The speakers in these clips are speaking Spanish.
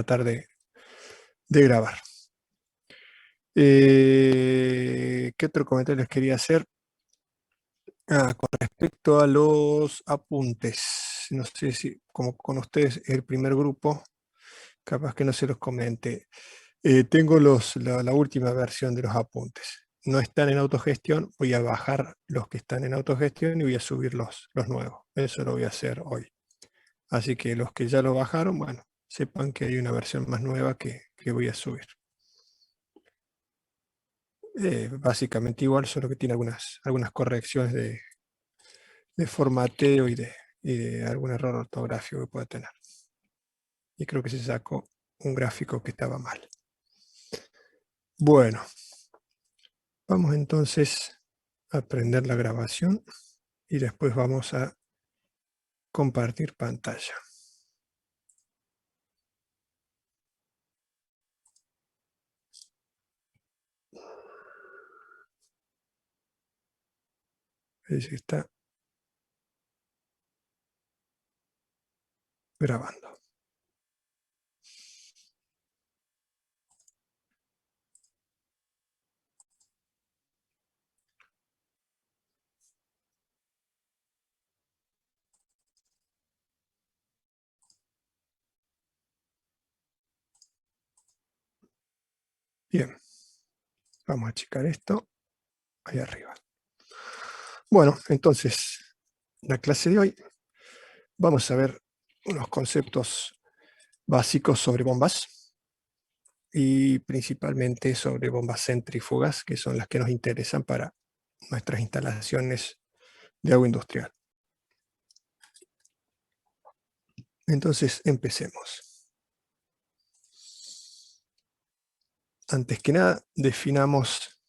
tratar de grabar. ¿Qué otro comentario les quería hacer? Con respecto a los apuntes, no sé si como con ustedes es el primer grupo, capaz que no se los comente. Tengo la última versión de los apuntes. No están en autogestión, voy a bajar los que están en autogestión y voy a subir los nuevos. Eso lo voy a hacer hoy. Así que los que ya lo bajaron, bueno, sepan que hay una versión más nueva que voy a subir. Básicamente igual, solo que tiene algunas correcciones de formateo y de algún error ortográfico que pueda tener. Y creo que se sacó un gráfico que estaba mal. Bueno, vamos entonces a prender la grabación y después vamos a compartir pantalla. Dice que está grabando. Bien, vamos a checar esto ahí arriba. Bueno, entonces, la clase de hoy vamos a ver unos conceptos básicos sobre bombas y principalmente sobre bombas centrífugas, que son las que nos interesan para nuestras instalaciones de agua industrial. Entonces, empecemos. Antes que nada, definamos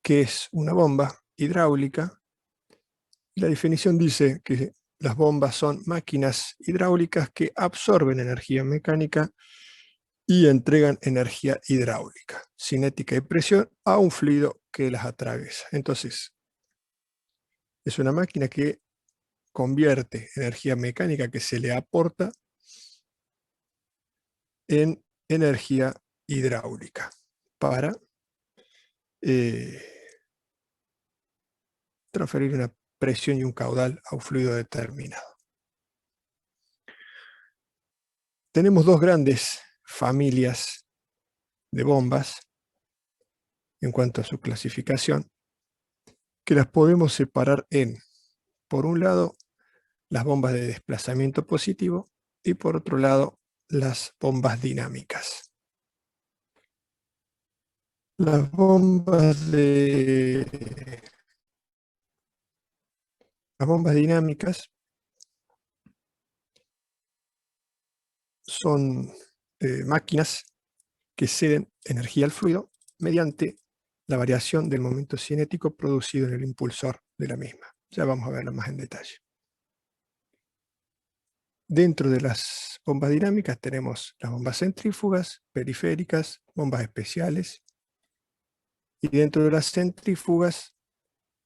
qué es una bomba hidráulica. La definición dice que las bombas son máquinas hidráulicas que absorben energía mecánica y entregan energía hidráulica, cinética y presión a un fluido que las atraviesa. Entonces, es una máquina que convierte energía mecánica que se le aporta en energía hidráulica para transferir una presión y un caudal a un fluido determinado. Tenemos dos grandes familias de bombas en cuanto a su clasificación, que las podemos separar en, por un lado, las bombas de desplazamiento positivo y por otro lado, las bombas dinámicas. Las bombas dinámicas son máquinas que ceden energía al fluido mediante la variación del momento cinético producido en el impulsor de la misma. Ya vamos a verlo más en detalle. Dentro de las bombas dinámicas tenemos las bombas centrífugas, periféricas, bombas especiales, y dentro de las centrífugas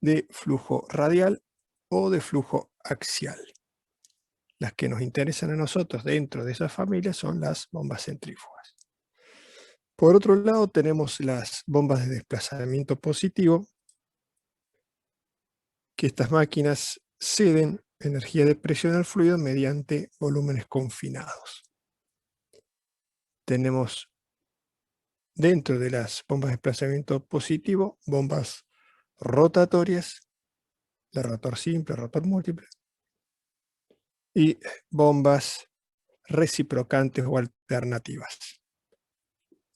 de flujo radial o de flujo axial. Las que nos interesan a nosotros dentro de esa familia son las bombas centrífugas. Por otro lado tenemos las bombas de desplazamiento positivo, que estas máquinas ceden energía de presión al fluido mediante volúmenes confinados. Tenemos dentro de las bombas de desplazamiento positivo bombas rotatorias, de rotor simple, rotor múltiple, y bombas reciprocantes o alternativas,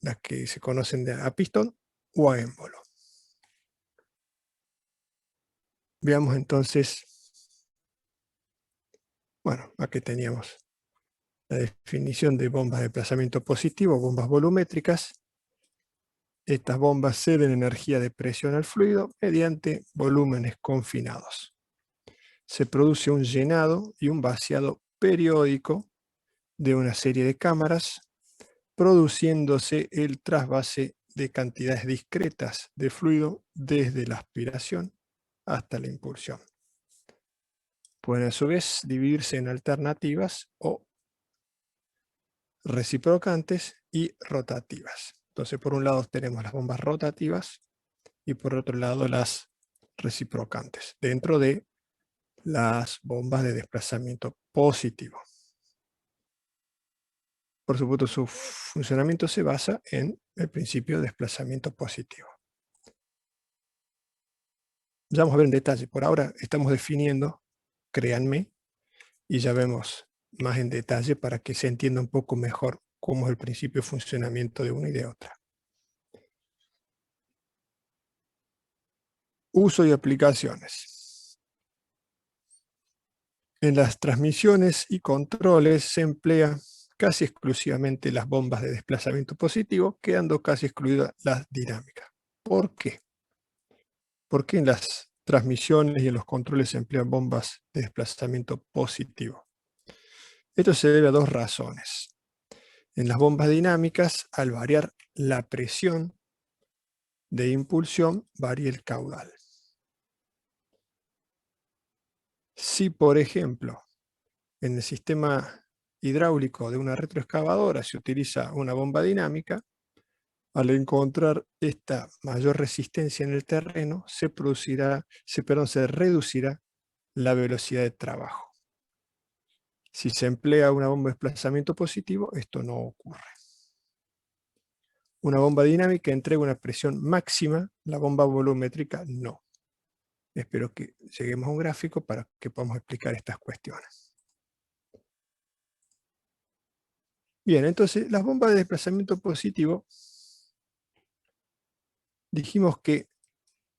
las que se conocen a pistón o a émbolo. Veamos entonces, bueno, aquí teníamos la definición de bombas de desplazamiento positivo, bombas volumétricas. Estas bombas ceden energía de presión al fluido mediante volúmenes confinados. Se produce un llenado y un vaciado periódico de una serie de cámaras, produciéndose el trasvase de cantidades discretas de fluido desde la aspiración hasta la impulsión. Pueden a su vez dividirse en alternativas o reciprocantes y rotativas. Entonces, por un lado tenemos las bombas rotativas y por otro lado las reciprocantes, dentro de las bombas de desplazamiento positivo. Por supuesto, su funcionamiento se basa en el principio de desplazamiento positivo. Ya vamos a ver en detalle. Por ahora estamos definiendo, créanme, y ya vemos más en detalle para que se entienda un poco mejor cómo es el principio de funcionamiento de una y de otra. Uso y aplicaciones. En las transmisiones y controles se emplea casi exclusivamente las bombas de desplazamiento positivo, quedando casi excluidas las dinámicas. ¿Por qué? Porque en las transmisiones y en los controles se emplean bombas de desplazamiento positivo. Esto se debe a dos razones. En las bombas dinámicas, al variar la presión de impulsión, varía el caudal. Si, por ejemplo, en el sistema hidráulico de una retroexcavadora se utiliza una bomba dinámica, al encontrar esta mayor resistencia en el terreno, se reducirá la velocidad de trabajo. Si se emplea una bomba de desplazamiento positivo, esto no ocurre. Una bomba dinámica entrega una presión máxima, la bomba volumétrica no. Espero que lleguemos a un gráfico para que podamos explicar estas cuestiones. Bien, entonces las bombas de desplazamiento positivo, dijimos que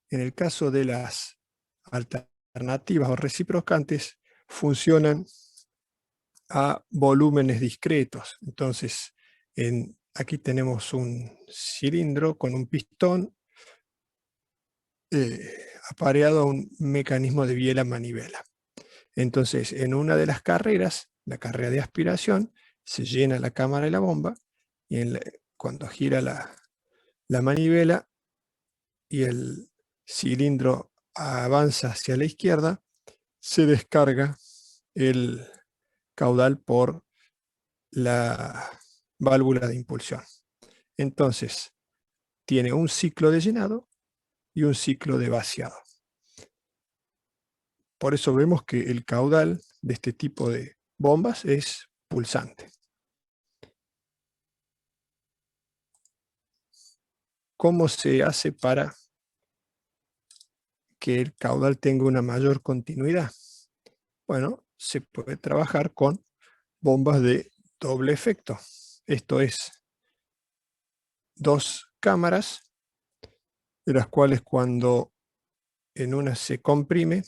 en el caso de las alternativas o reciprocantes funcionan a volúmenes discretos. Entonces, aquí tenemos un cilindro con un pistón apareado a un mecanismo de biela-manivela. Entonces, en una de las carreras, la carrera de aspiración, se llena la cámara de la bomba y cuando gira la manivela y el cilindro avanza hacia la izquierda, se descarga el caudal por la válvula de impulsión. Entonces, tiene un ciclo de llenado y un ciclo de vaciado. Por eso vemos que el caudal de este tipo de bombas es pulsante. ¿Cómo se hace para que el caudal tenga una mayor continuidad? Bueno, se puede trabajar con bombas de doble efecto. Esto es, dos cámaras, de las cuales cuando en una se comprime,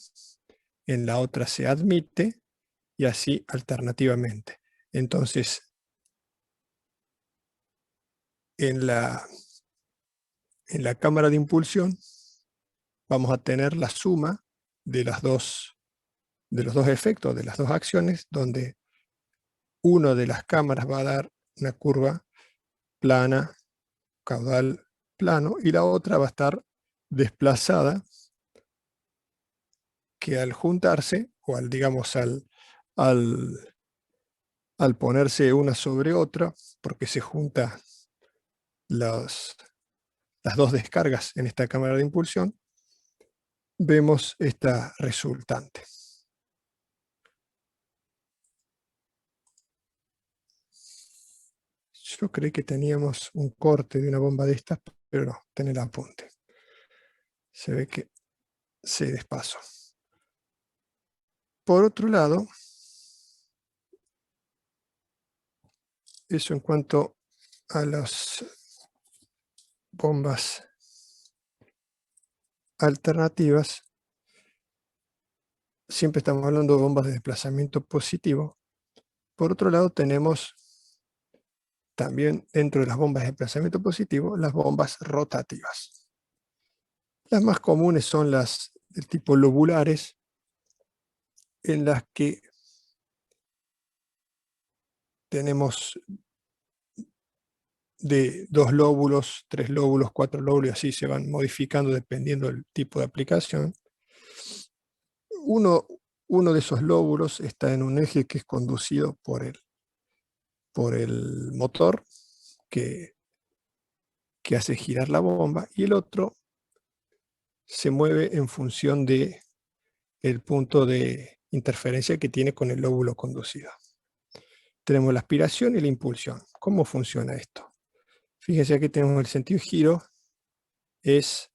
en la otra se admite, y así alternativamente. Entonces, en la cámara de impulsión vamos a tener la suma de los dos efectos, de las dos acciones, donde una de las cámaras va a dar una curva plana, caudal plano, y la otra va a estar desplazada, que al juntarse, o al ponerse una sobre otra, porque se juntan las dos descargas en esta cámara de impulsión, vemos esta resultante. Yo creí que teníamos un corte de una bomba de estas, pero no, tiene el apunte. Se ve que se despasó. Por otro lado, eso en cuanto a las bombas alternativas, siempre estamos hablando de bombas de desplazamiento positivo. Por otro lado, tenemos también dentro de las bombas de desplazamiento positivo, las bombas rotativas. Las más comunes son las del tipo lobulares, en las que tenemos de 2 lóbulos, 3 lóbulos, 4 lóbulos, y así se van modificando dependiendo del tipo de aplicación. Uno de esos lóbulos está en un eje que es conducido por por el motor que hace girar la bomba, y el otro se mueve en función de el punto de interferencia que tiene con el lóbulo conducido. Tenemos la aspiración y la impulsión. ¿Cómo funciona esto? Fíjense, aquí tenemos el sentido de giro, es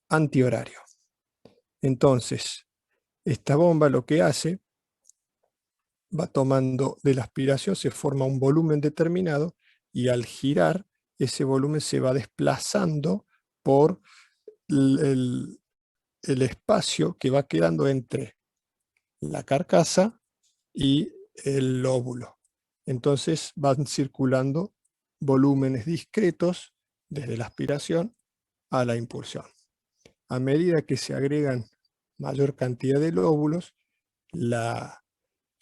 antihorario. Entonces, esta bomba lo que hace, va tomando de la aspiración, se forma un volumen determinado, y al girar, ese volumen se va desplazando por el espacio que va quedando entre la carcasa y el lóbulo. Entonces van circulando volúmenes discretos desde la aspiración a la impulsión. A medida que se agregan mayor cantidad de lóbulos, la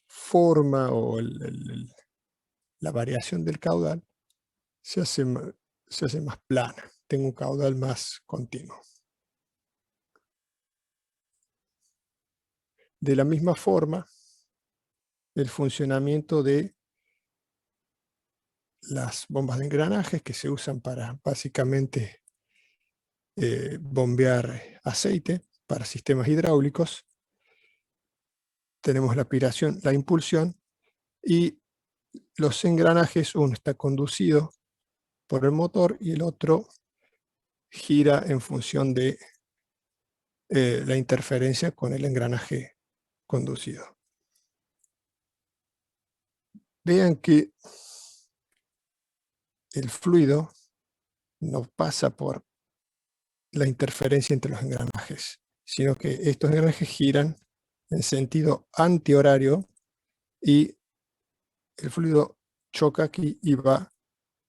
forma o la variación del caudal se hace más plana, tengo un caudal más continuo. De la misma forma, el funcionamiento de las bombas de engranajes, que se usan para básicamente bombear aceite para sistemas hidráulicos. Tenemos la aspiración, la impulsión, y los engranajes, uno está conducido por el motor y el otro gira en función de la interferencia con el engranaje conducido. Vean que el fluido no pasa por la interferencia entre los engranajes, sino que estos engranajes giran en sentido antihorario y el fluido choca aquí y va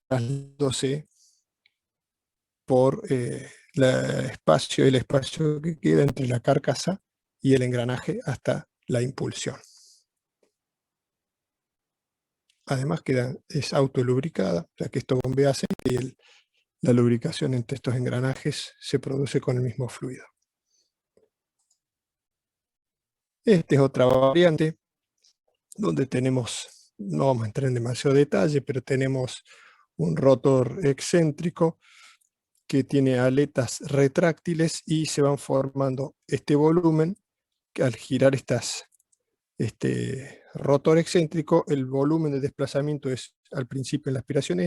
trasladándose por el espacio que queda entre la carcasa y el engranaje hasta la impulsión. Además es autolubricada, o sea que esto bombea aceite y la lubricación entre estos engranajes se produce con el mismo fluido. Esta es otra variante donde tenemos, no vamos a entrar en demasiado detalle, pero tenemos un rotor excéntrico que tiene aletas retráctiles y se van formando este volumen que al girar este rotor excéntrico, el volumen de desplazamiento es al principio en la aspiración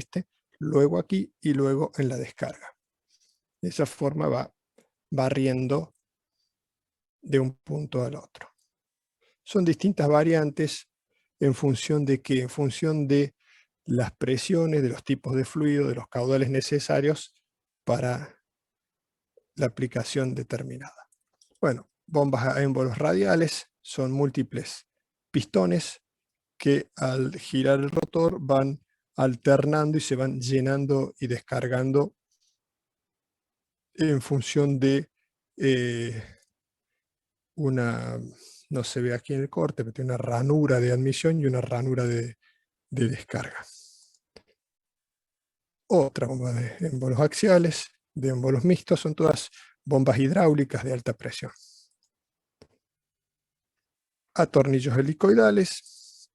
luego aquí y luego en la descarga. De esa forma va barriendo de un punto al otro. Son distintas variantes en función de qué, en función de las presiones, de los tipos de fluido, de los caudales necesarios para la aplicación determinada. Bueno, bombas a émbolos radiales son múltiples pistones que al girar el rotor van alternando y se van llenando y descargando en función de una, no se ve aquí en el corte, pero tiene una ranura de admisión y una ranura de descarga. Otra bomba de émbolos axiales, de émbolos mixtos, son todas bombas hidráulicas de alta presión. A tornillos helicoidales,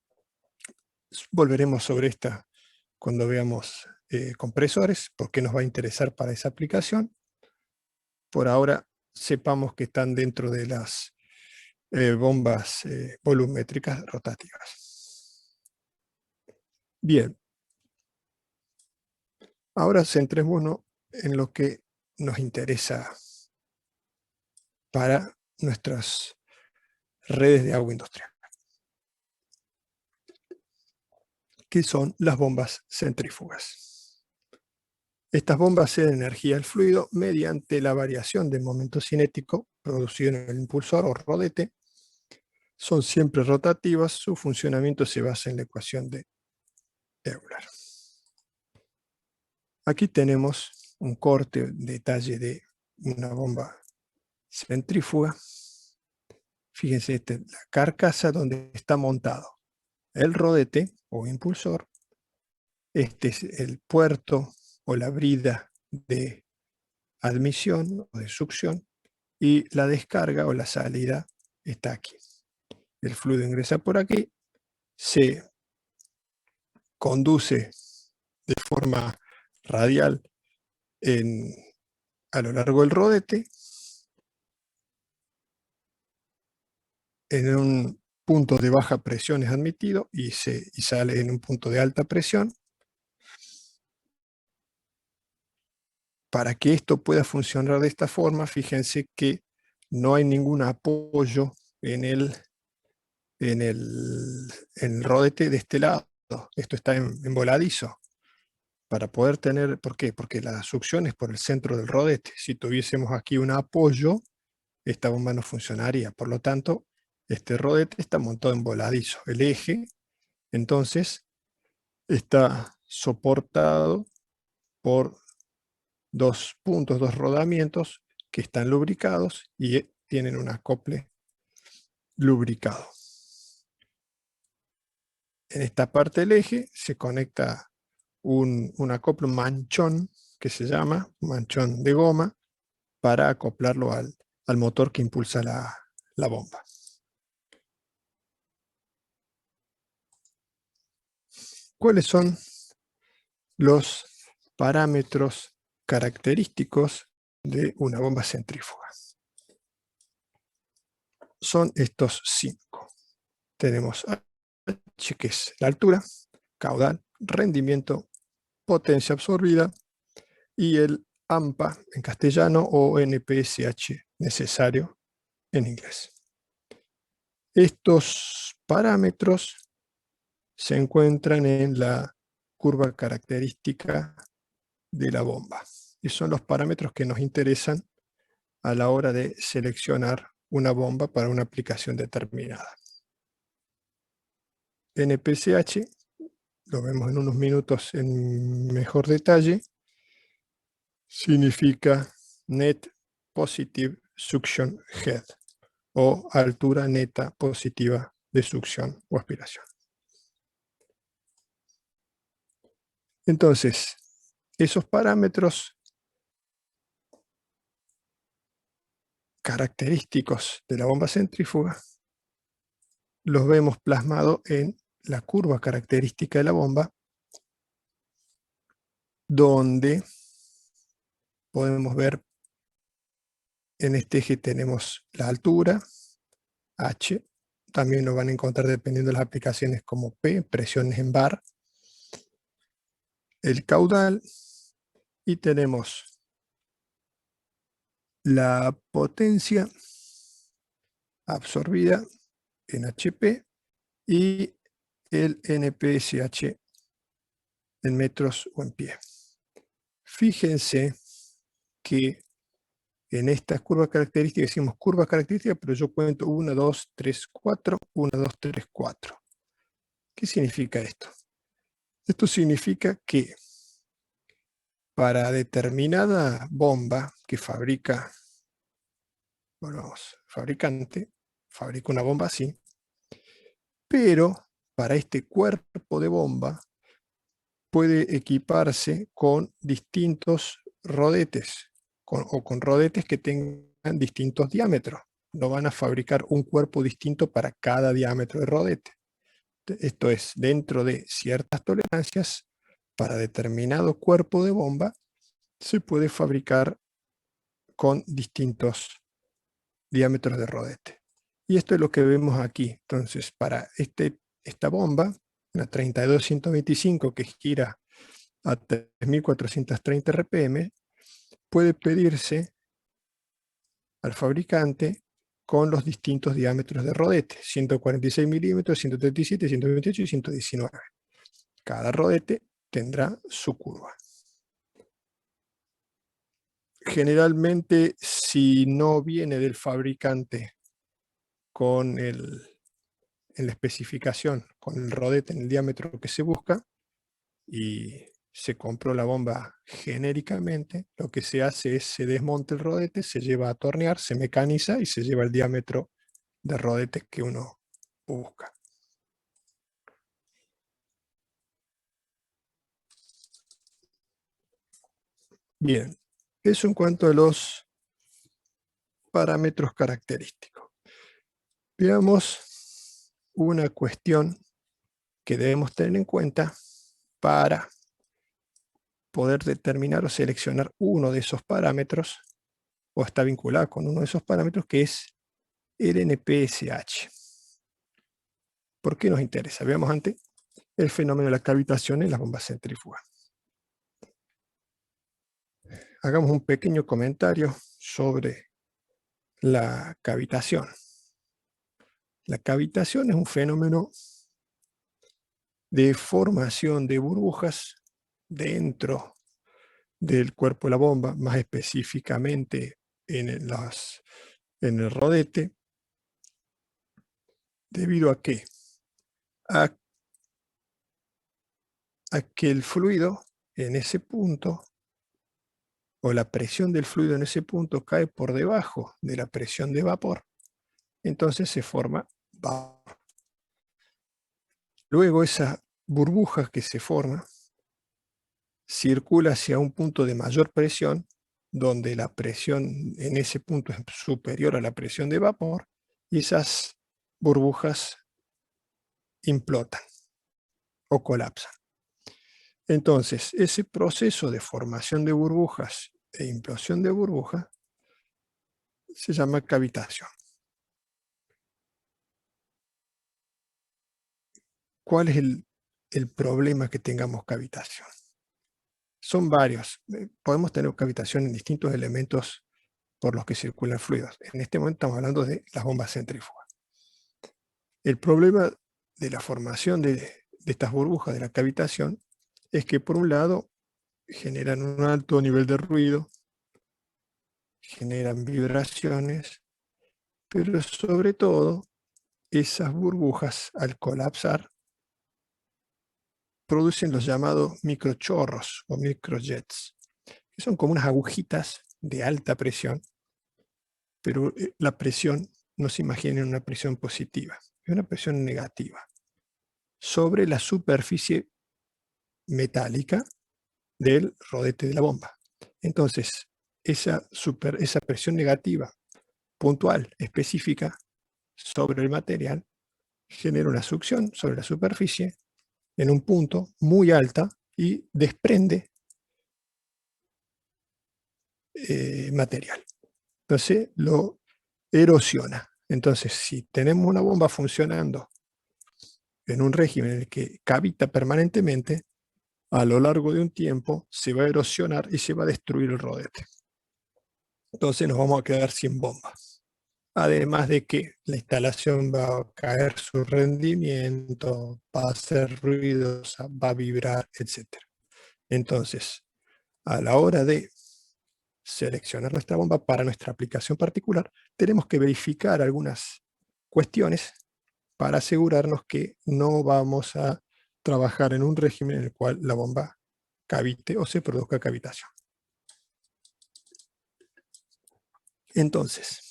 volveremos sobre esta cuando veamos compresores, porque nos va a interesar para esa aplicación. Por ahora sepamos que están dentro de las bombas volumétricas rotativas. Bien, ahora centrémonos en lo que nos interesa para nuestras redes de agua industrial, que son las bombas centrífugas. Estas bombas ceden energía al fluido mediante la variación del momento cinético producido en el impulsor o rodete. Son siempre rotativas, su funcionamiento se basa en la ecuación de Euler. Aquí tenemos un corte, detalle de una bomba centrífuga. Fíjense, esta es la carcasa donde está montado el rodete o impulsor. Este es el puerto o la brida de admisión o de succión, y la descarga o la salida está aquí. El fluido ingresa por aquí, se conduce de forma radial a lo largo del rodete, en un punto de baja presión es admitido y sale en un punto de alta presión. Para que esto pueda funcionar de esta forma, fíjense que no hay ningún apoyo en el rodete de este lado. Esto está en voladizo. Para poder tener, ¿por qué? Porque la succión es por el centro del rodete. Si tuviésemos aquí un apoyo, esta bomba no funcionaría. Por lo tanto, este rodete está montado en voladizo. El eje, entonces, está soportado por dos puntos, dos rodamientos que están lubricados y tienen un acople lubricado. En esta parte del eje se conecta un acople, un manchón, que se llama manchón de goma, para acoplarlo al motor que impulsa la bomba. ¿Cuáles son los parámetros característicos de una bomba centrífuga? Son estos 5. Tenemos H, que es la altura, caudal, rendimiento, potencia absorbida, y el AMPA en castellano o NPSH necesario en inglés. Estos parámetros se encuentran en la curva característica de la bomba y son los parámetros que nos interesan a la hora de seleccionar una bomba para una aplicación determinada. NPSH, lo vemos en unos minutos en mejor detalle, significa Net Positive Suction Head, o altura neta positiva de succión o aspiración. Entonces, esos parámetros característicos de la bomba centrífuga los vemos plasmados en la curva característica de la bomba, donde podemos ver en este eje tenemos la altura, H, también lo van a encontrar dependiendo de las aplicaciones como P, presiones en bar, el caudal, y tenemos la potencia absorbida en HP y el NPSH en metros o en pie. Fíjense que en estas curvas características, decimos curvas características, pero yo cuento 1, 2, 3, 4, 1, 2, 3, 4. ¿Qué significa esto? Esto significa que para determinada bomba que fabrica, bueno, fabricante, fabrica una bomba así, pero para este cuerpo de bomba puede equiparse con distintos rodetes, o con rodetes que tengan distintos diámetros. No van a fabricar un cuerpo distinto para cada diámetro de rodete. Esto es, dentro de ciertas tolerancias, para determinado cuerpo de bomba, se puede fabricar con distintos diámetros de rodete. Y esto es lo que vemos aquí. Entonces, para esta bomba, la 32125, que gira a 3430 RPM, puede pedirse al fabricante con los distintos diámetros de rodete, 146 milímetros, 137, 128 y 119. Cada rodete tendrá su curva. Generalmente, si no viene del fabricante con en la especificación, con el rodete en el diámetro que se busca, y se compró la bomba genéricamente, lo que se hace es se desmonta el rodete, se lleva a tornear, se mecaniza y se lleva el diámetro de rodete que uno busca. Bien, eso en cuanto a los parámetros característicos. Veamos una cuestión que debemos tener en cuenta, para poder determinar o seleccionar uno de esos parámetros, o está vinculada con uno de esos parámetros, que es el NPSH. ¿Por qué nos interesa? Veamos antes el fenómeno de la cavitación en las bombas centrífugas. Hagamos un pequeño comentario sobre la cavitación. La cavitación es un fenómeno de formación de burbujas dentro del cuerpo de la bomba, más específicamente en el rodete, debido a que el fluido en ese punto, o la presión del fluido en ese punto, cae por debajo de la presión de vapor, entonces se forma vapor. Luego esa burbuja que se forma circula hacia un punto de mayor presión, donde la presión en ese punto es superior a la presión de vapor, y esas burbujas implotan o colapsan. Entonces, ese proceso de formación de burbujas e implosión de burbujas se llama cavitación. ¿Cuál es el problema que tengamos cavitación? Son varios. Podemos tener cavitación en distintos elementos por los que circulan fluidos. En este momento estamos hablando de las bombas centrífugas. El problema de la formación de estas burbujas de la cavitación es que, por un lado, generan un alto nivel de ruido, generan vibraciones, pero sobre todo, esas burbujas, al colapsar, producen los llamados microchorros o microjets, que son como unas agujitas de alta presión, pero la presión, no se imaginen una presión positiva, es una presión negativa, sobre la superficie metálica del rodete de la bomba. Entonces, esa presión negativa, puntual, específica, sobre el material, genera una succión sobre la superficie en un punto muy alta y desprende material. Entonces lo erosiona. Entonces, si tenemos una bomba funcionando en un régimen en el que cavita permanentemente, a lo largo de un tiempo se va a erosionar y se va a destruir el rodete. Entonces nos vamos a quedar sin bomba. Además de que la instalación va a caer su rendimiento, va a hacer ruidosa, va a vibrar, etc. Entonces, a la hora de seleccionar nuestra bomba para nuestra aplicación particular, tenemos que verificar algunas cuestiones para asegurarnos que no vamos a trabajar en un régimen en el cual la bomba cavite o se produzca cavitación. Entonces,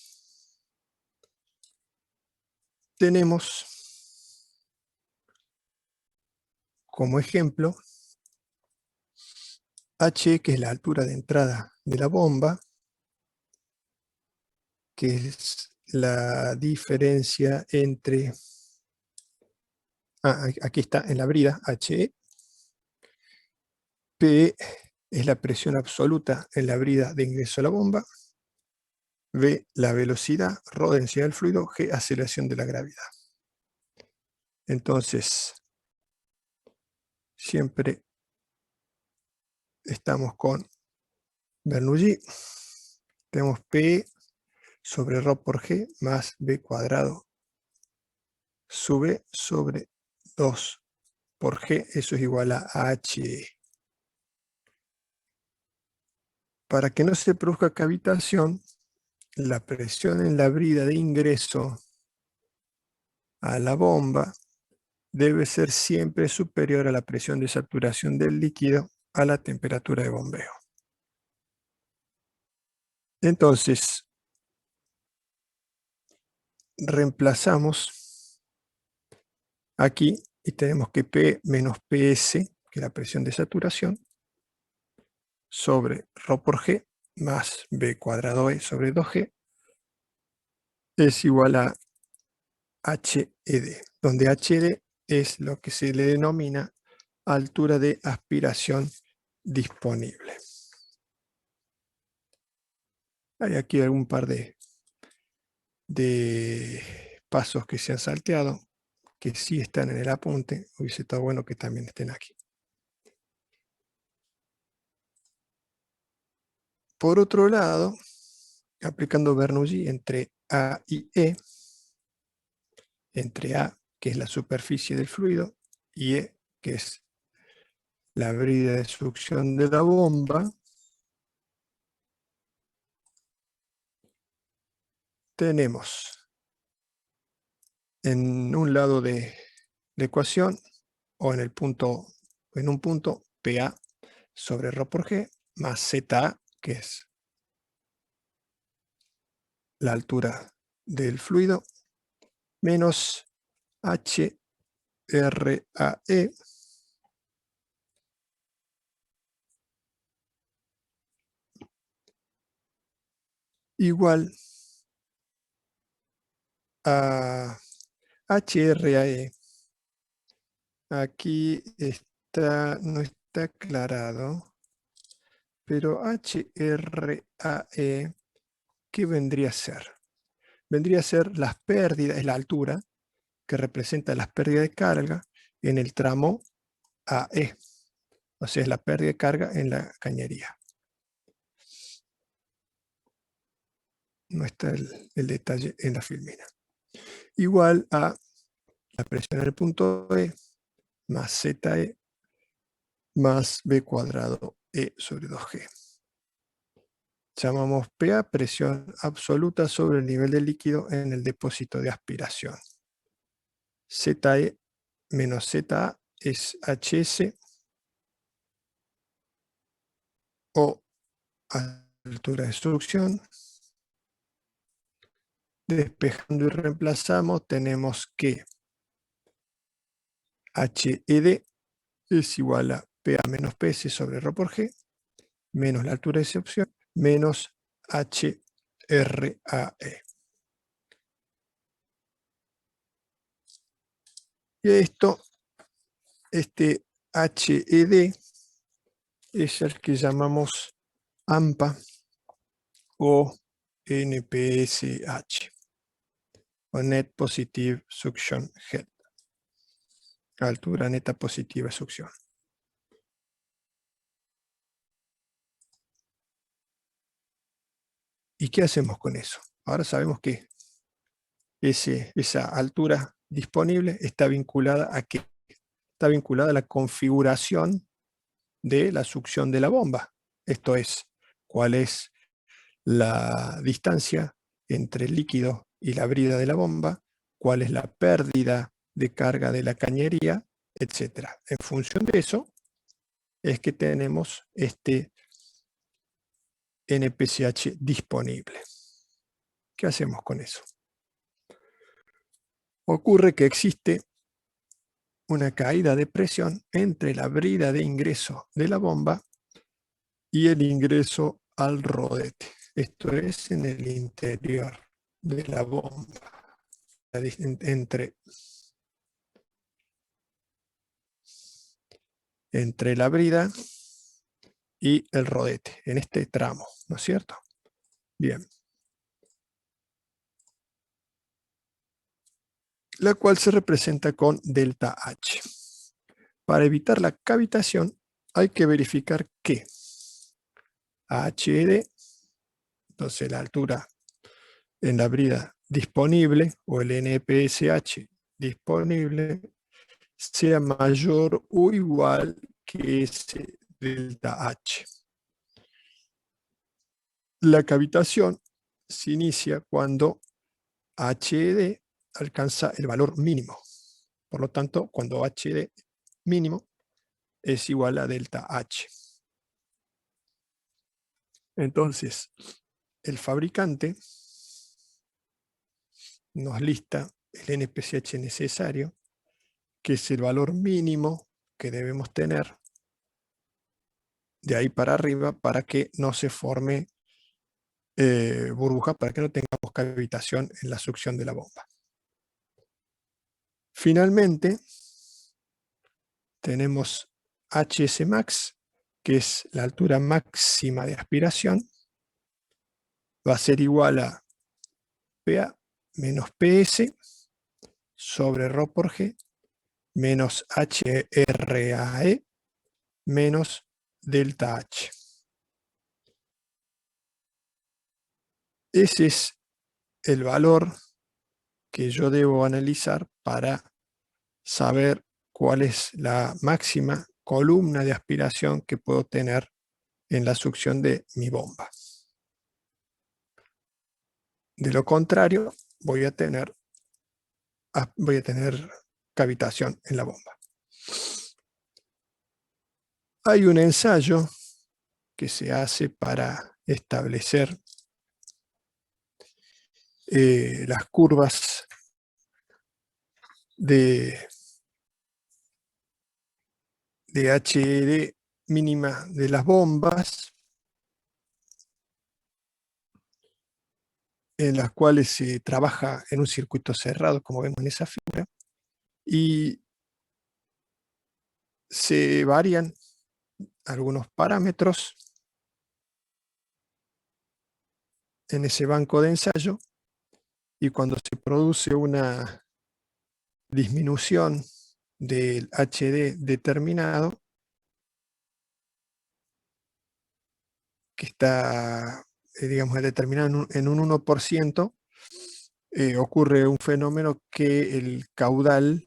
tenemos como ejemplo H, que es la altura de entrada de la bomba, que es la diferencia entre, aquí está en la brida, HE. P es la presión absoluta en la brida de ingreso a la bomba. V, la velocidad, ρ, densidad del fluido, G, aceleración de la gravedad. Entonces, siempre estamos con Bernoulli. Tenemos P sobre ρ por G más V cuadrado sub V sobre 2 por G. Eso es igual a HE. Para que no se produzca cavitación, la presión en la brida de ingreso a la bomba debe ser siempre superior a la presión de saturación del líquido a la temperatura de bombeo. Entonces, reemplazamos aquí y tenemos que P menos PS, que es la presión de saturación, sobre ρ por G más V cuadrado E sobre 2G es igual a HED, donde HED es lo que se le denomina altura de aspiración disponible. Hay aquí algún par de pasos que se han salteado, que sí están en el apunte. Hubiese estado bueno que también estén aquí. Por otro lado, aplicando Bernoulli entre A y E, entre A, que es la superficie del fluido, y E, que es la brida de succión de la bomba, tenemos en un lado de la ecuación, o en un punto, PA sobre ρ por G, más ZA, que es la altura del fluido, menos HRAE igual a HRAE. Aquí no está aclarado, pero HRAE, ¿qué vendría a ser? Vendría a ser las pérdidas, es la altura que representa las pérdidas de carga en el tramo AE. O sea, es la pérdida de carga en la cañería. No está el detalle en la filmina. Igual a la presión en el punto E más ZE más B cuadrado E sobre 2G. Llamamos PA presión absoluta sobre el nivel del líquido en el depósito de aspiración. ZE menos ZA es HS o altura de succión. Despejando y reemplazamos, tenemos que HED es igual a PA menos PS sobre ρ por G, menos la altura de succión, menos HRAE. Y esto, este HED es el que llamamos AMPA o NPSH, o Net Positive Suction Head, altura neta positiva de succión. ¿Y qué hacemos con eso? Ahora sabemos que esa altura disponible está vinculada a qué? Está vinculada a la configuración de la succión de la bomba. Esto es, cuál es la distancia entre el líquido y la brida de la bomba, cuál es la pérdida de carga de la cañería, etc. En función de eso es que tenemos este NPCH disponible. ¿Qué hacemos con eso? Ocurre que existe una caída de presión entre la brida de ingreso de la bomba y el ingreso al rodete. Esto es en el interior de la bomba, entre la brida y el rodete, en este tramo, ¿no es cierto? Bien. La cual se representa con delta H. Para evitar la cavitación hay que verificar que HED, entonces la altura en la brida disponible, o el NPSH disponible, sea mayor o igual que ese delta H. La cavitación se inicia cuando HED alcanza el valor mínimo. Por lo tanto, cuando HED mínimo es igual a delta H. Entonces, el fabricante nos lista el NPCH necesario, que es el valor mínimo que debemos tener de ahí para arriba para que no se forme burbuja, para que no tengamos cavitación en la succión de la bomba. Finalmente, tenemos HS max, que es la altura máxima de aspiración, va a ser igual a PA menos PS sobre ρ por G menos HRAE menos delta H. Ese es el valor que yo debo analizar para saber cuál es la máxima columna de aspiración que puedo tener en la succión de mi bomba. De lo contrario, voy a tener cavitación en la bomba. Hay un ensayo que se hace para establecer las curvas de HED mínima de las bombas, en las cuales se trabaja en un circuito cerrado, como vemos en esa figura, y se varían algunos parámetros en ese banco de ensayo, y cuando se produce una disminución del HD determinado, que está, digamos, determinado en un 1%, ocurre un fenómeno que el caudal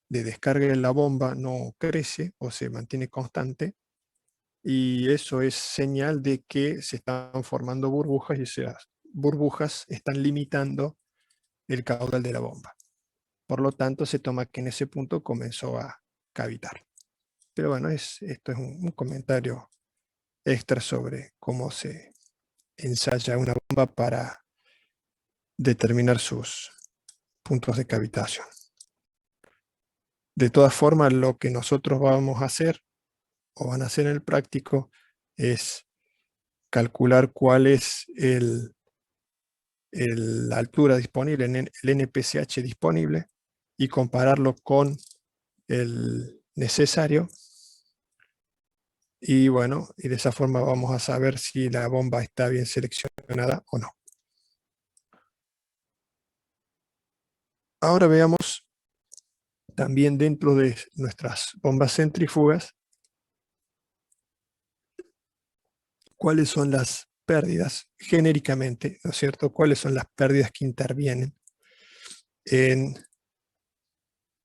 de descarga de la bomba no crece o se mantiene constante, y eso es señal de que se están formando burbujas y esas burbujas están limitando el caudal de la bomba. Por lo tanto, se toma que en ese punto comenzó a cavitar. Pero bueno, esto es un comentario extra sobre cómo se ensaya una bomba para determinar sus puntos de cavitación. De todas formas, lo que nosotros vamos a hacer o van a hacer en el práctico es calcular cuál es la altura disponible, el NPCH disponible, y compararlo con el necesario. Y bueno, y de esa forma vamos a saber si la bomba está bien seleccionada o no. Ahora veamos también dentro de nuestras bombas centrífugas cuáles son las pérdidas genéricamente, ¿no es cierto? Cuáles son las pérdidas que intervienen en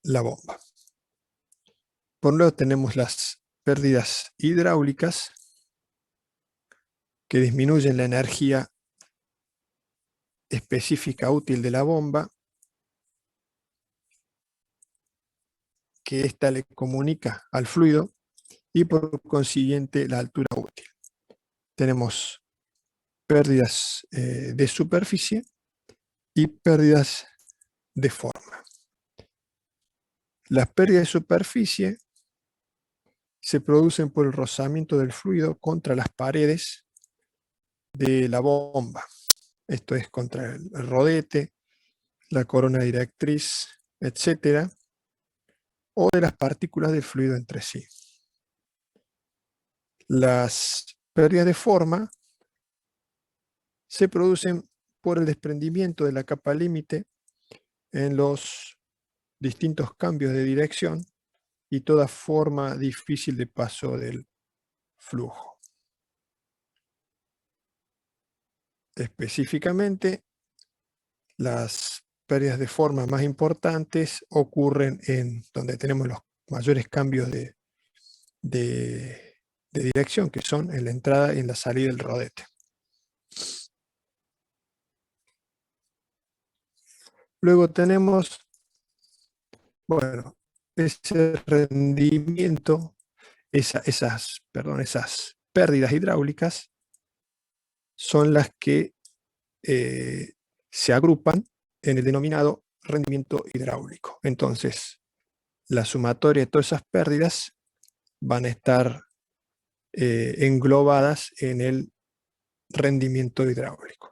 la bomba. Por un lado tenemos las pérdidas hidráulicas, que disminuyen la energía específica útil de la bomba, que ésta le comunica al fluido, y por consiguiente la altura útil. Tenemos pérdidas de superficie y pérdidas de forma. Las pérdidas de superficie se producen por el rozamiento del fluido contra las paredes de la bomba. Esto es contra el rodete, la corona directriz, etcétera, o de las partículas del fluido entre sí. Las pérdidas de forma se producen por el desprendimiento de la capa límite en los distintos cambios de dirección y toda forma difícil de paso del flujo. Específicamente, las pérdidas de forma más importantes ocurren en donde tenemos los mayores cambios de dirección, que son en la entrada y en la salida del rodete. Luego tenemos, bueno, ese rendimiento, esas pérdidas hidráulicas son las que se agrupan en el denominado rendimiento hidráulico. Entonces, la sumatoria de todas esas pérdidas van a estar englobadas en el rendimiento hidráulico.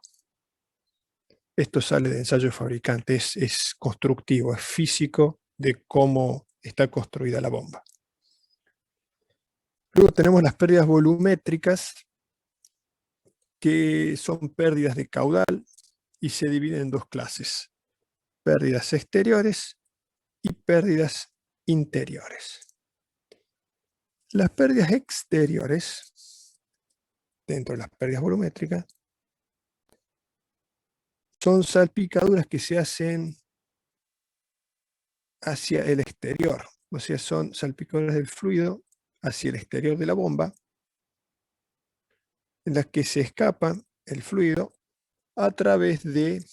Esto sale de ensayo de fabricante, es constructivo, es físico de cómo está construida la bomba. Luego tenemos las pérdidas volumétricas, que son pérdidas de caudal y se dividen en dos clases: pérdidas exteriores y pérdidas interiores. Las pérdidas exteriores, dentro de las pérdidas volumétricas, son salpicaduras que se hacen hacia el exterior, o sea, son salpicaduras del fluido hacia el exterior de la bomba, en las que se escapa el fluido a través de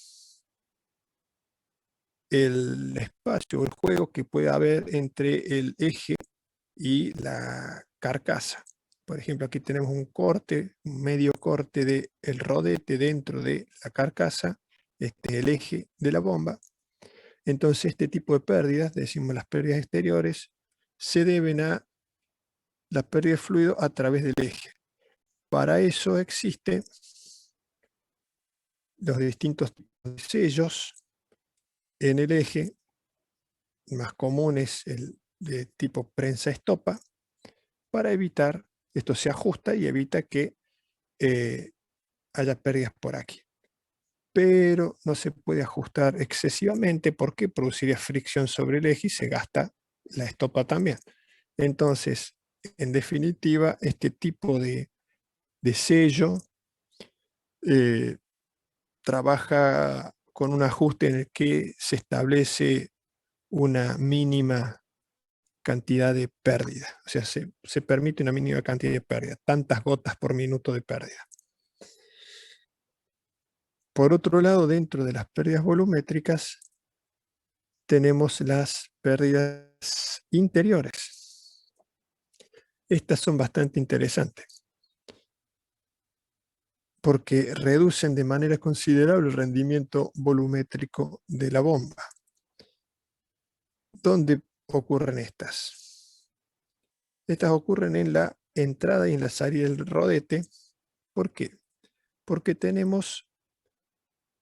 el espacio o el juego que puede haber entre el eje y la carcasa. Por ejemplo, aquí tenemos un corte, un medio corte del rodete dentro de la carcasa, este es el eje de la bomba. Entonces, este tipo de pérdidas, decimos las pérdidas exteriores, se deben a la pérdida de fluido a través del eje. Para eso existen los distintos tipos de sellos en el eje. Más común es el de tipo prensa estopa, para evitar, esto se ajusta y evita que haya pérdidas por aquí. Pero no se puede ajustar excesivamente porque produciría fricción sobre el eje y se gasta la estopa también. Entonces, en definitiva, este tipo de sello trabaja con un ajuste en el que se establece una mínima cantidad de pérdida. O sea, se permite una mínima cantidad de pérdida, tantas gotas por minuto de pérdida. Por otro lado, dentro de las pérdidas volumétricas, tenemos las pérdidas interiores. Estas son bastante interesantes porque reducen de manera considerable el rendimiento volumétrico de la bomba. ¿Dónde ocurren estas? Estas ocurren en la entrada y en la salida del rodete. ¿Por qué? Porque tenemos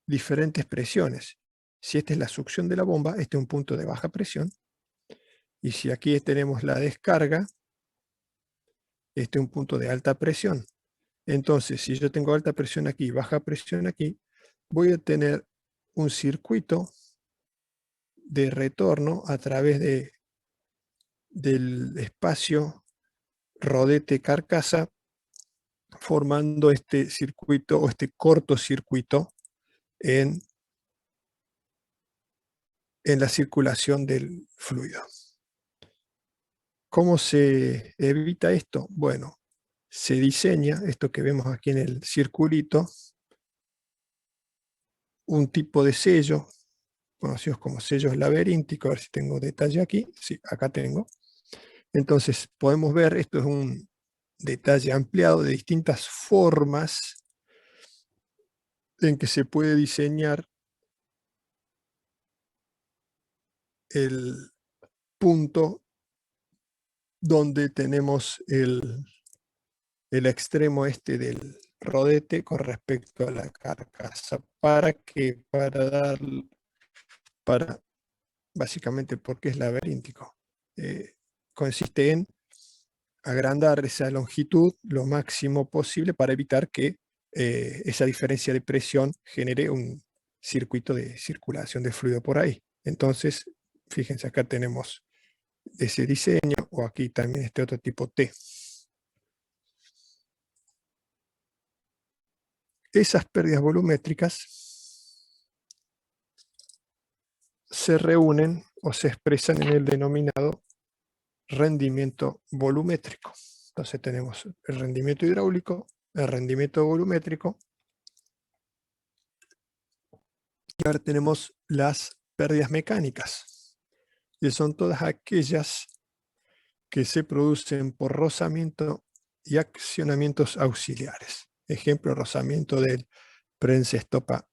diferentes presiones. Si esta es la succión de la bomba, este es un punto de baja presión. Y si aquí tenemos la descarga, este es un punto de alta presión. Entonces, si yo tengo alta presión aquí y baja presión aquí, voy a tener un circuito de retorno a través del espacio rodete carcasa, formando este circuito o este cortocircuito en la circulación del fluido. ¿Cómo se evita esto? Bueno, se diseña, esto que vemos aquí en el circulito, un tipo de sello, conocidos como sellos laberínticos. A ver si tengo detalle aquí. Sí, acá tengo. Entonces, podemos ver, esto es un detalle ampliado de distintas formas en que se puede diseñar el punto donde tenemos el extremo este del rodete con respecto a la carcasa. ¿Para qué? Para básicamente porque es laberíntico. Consiste en agrandar esa longitud lo máximo posible para evitar que esa diferencia de presión genere un circuito de circulación de fluido por ahí. Entonces, fíjense, acá tenemos ese diseño, o aquí también este otro tipo T. Esas pérdidas volumétricas se reúnen o se expresan en el denominado rendimiento volumétrico. Entonces tenemos el rendimiento hidráulico, el rendimiento volumétrico, y ahora tenemos las pérdidas mecánicas, que son todas aquellas que se producen por rozamiento y accionamientos auxiliares. Ejemplo, rozamiento del prensa estopa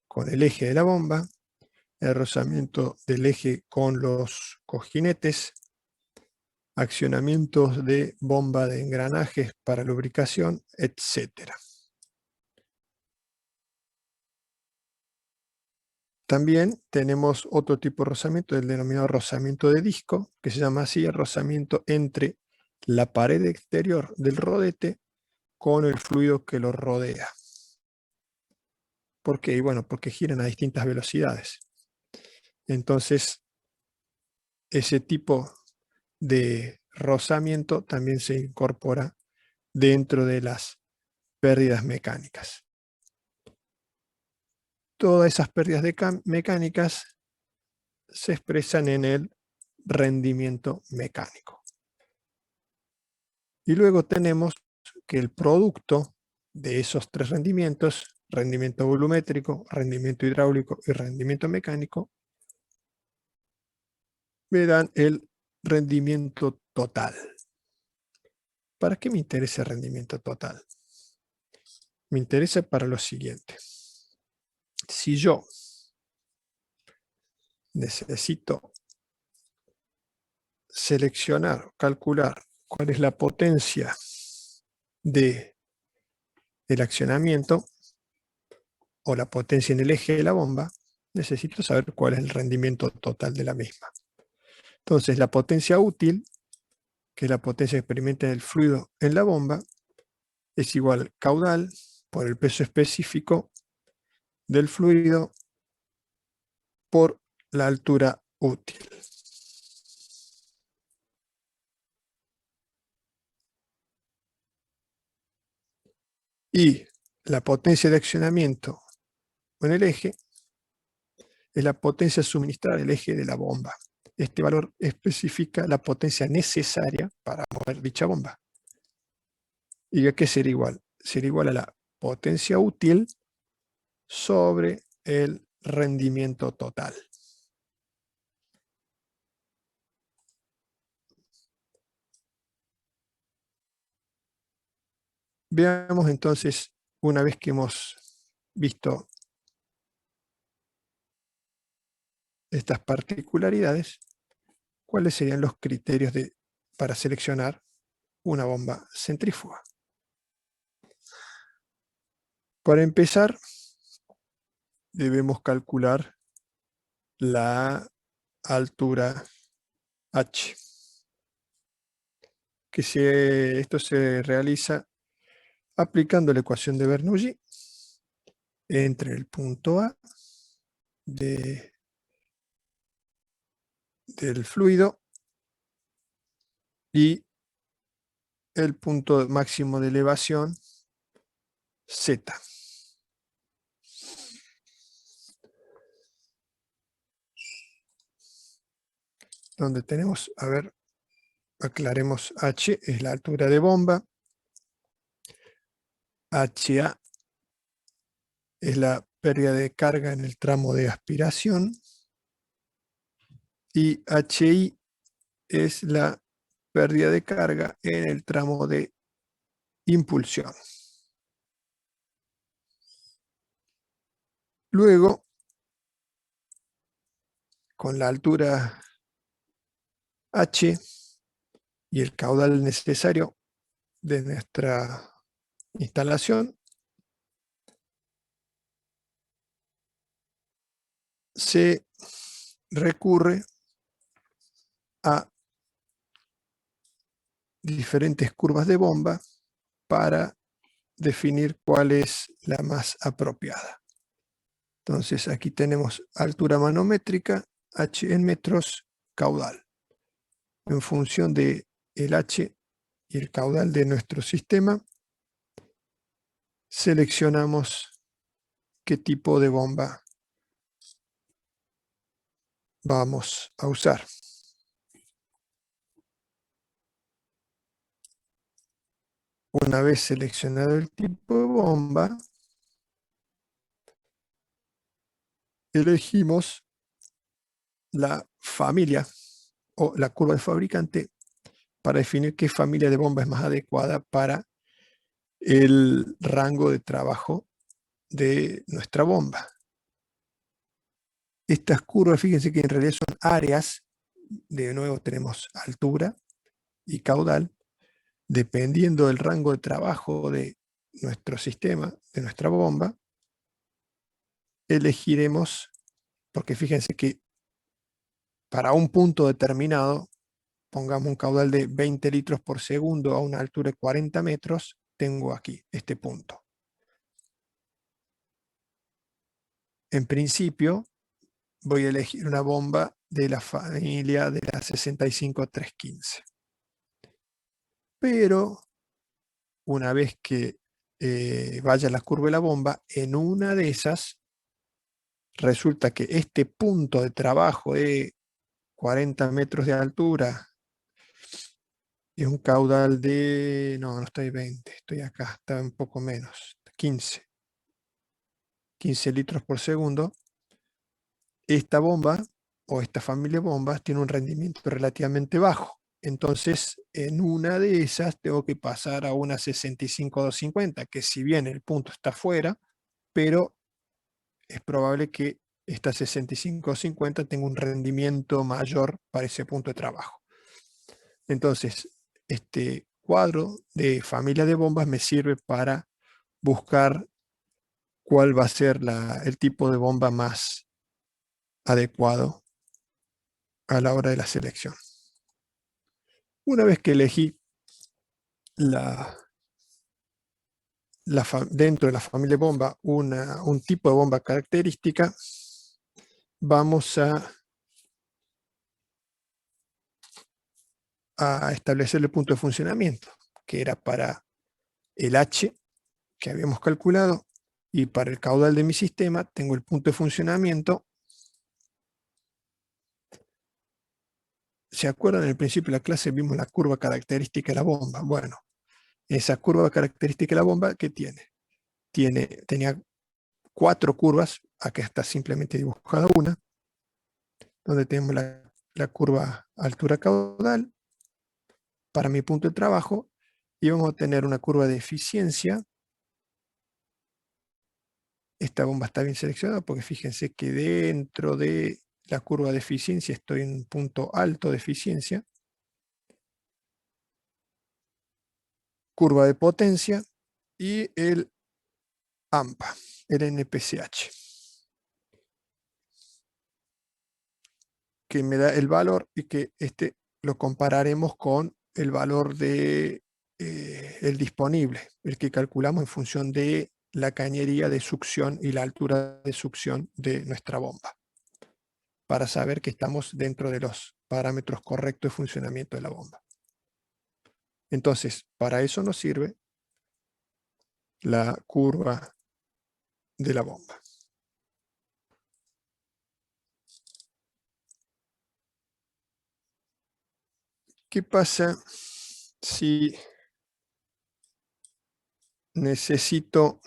con el eje de la bomba, el rozamiento del eje con los cojinetes, accionamientos de bomba de engranajes para lubricación, etc. También tenemos otro tipo de rozamiento, el denominado rozamiento de disco, que se llama así, el rozamiento entre la pared exterior del rodete con el fluido que lo rodea. ¿Por qué? Bueno, porque giran a distintas velocidades. Entonces, ese tipo de rozamiento también se incorpora dentro de las pérdidas mecánicas. Todas esas pérdidas mecánicas se expresan en el rendimiento mecánico. Y luego tenemos que el producto de esos tres rendimientos, rendimiento volumétrico, rendimiento hidráulico y rendimiento mecánico, me dan el rendimiento total. ¿Para qué me interesa el rendimiento total? Me interesa para lo siguiente. Si yo necesito seleccionar, calcular cuál es la potencia del accionamiento o la potencia en el eje de la bomba, necesito saber cuál es el rendimiento total de la misma. Entonces, la potencia útil, que es la potencia que experimenta el fluido en la bomba, es igual al caudal por el peso específico del fluido por la altura útil. Y la potencia de accionamiento en el eje es la potencia suministrada al eje de la bomba. Este valor especifica la potencia necesaria para mover dicha bomba. ¿Y a qué será igual? Será igual a la potencia útil sobre el rendimiento total. Veamos entonces, una vez que hemos visto estas particularidades, cuáles serían los criterios para seleccionar una bomba centrífuga. Para empezar, debemos calcular la altura H, que esto se realiza aplicando la ecuación de Bernoulli entre el punto A del fluido y el punto máximo de elevación Z. Donde tenemos, a ver, aclaremos, H es la altura de bomba, HA es la pérdida de carga en el tramo de aspiración y HI es la pérdida de carga en el tramo de impulsión. Luego, con la altura H y el caudal necesario de nuestra instalación, se recurre a diferentes curvas de bomba para definir cuál es la más apropiada. Entonces aquí tenemos altura manométrica, H en metros, caudal. En función de el H y el caudal de nuestro sistema, seleccionamos qué tipo de bomba vamos a usar. Una vez seleccionado el tipo de bomba, elegimos la familia o la curva de fabricante para definir qué familia de bomba es más adecuada para el rango de trabajo de nuestra bomba. Estas curvas, fíjense que en realidad son áreas, de nuevo tenemos altura y caudal, dependiendo del rango de trabajo de nuestro sistema, de nuestra bomba, elegiremos, porque fíjense que para un punto determinado pongamos un caudal de 20 litros por segundo a una altura de 40 metros, tengo aquí este punto. En principio, voy a elegir una bomba de la familia de la 65315. Pero una vez que vaya la curva de la bomba, en una de esas resulta que este punto de trabajo de 40 metros de altura y un caudal de, no estoy 20, estoy acá, está un poco menos, 15 litros por segundo. Esta bomba o esta familia de bombas tiene un rendimiento relativamente bajo. Entonces, en una de esas tengo que pasar a una 65250, que si bien el punto está fuera, pero es probable que esta 6550 tenga un rendimiento mayor para ese punto de trabajo. Entonces, este cuadro de familia de bombas me sirve para buscar cuál va a ser el tipo de bomba más adecuado a la hora de la selección. Una vez que elegí dentro de la familia de bomba un tipo de bomba característica, vamos a establecer el punto de funcionamiento, que era para el H que habíamos calculado, y para el caudal de mi sistema tengo el punto de funcionamiento. ¿Se acuerdan? En el principio de la clase vimos la curva característica de la bomba. Bueno, esa curva característica de la bomba, ¿qué tiene? Tenía 4 curvas, acá está simplemente dibujada una, donde tenemos la curva altura caudal para mi punto de trabajo, y vamos a tener una curva de eficiencia. Esta bomba está bien seleccionada porque fíjense que dentro de la curva de eficiencia estoy en un punto alto de eficiencia. Curva de potencia y el AMPA, el NPCH, que me da el valor y que lo compararemos con el valor de el disponible, el que calculamos en función de la cañería de succión y la altura de succión de nuestra bomba, para saber que estamos dentro de los parámetros correctos de funcionamiento de la bomba. Entonces, para eso nos sirve la curva de la bomba. ¿Qué pasa si necesito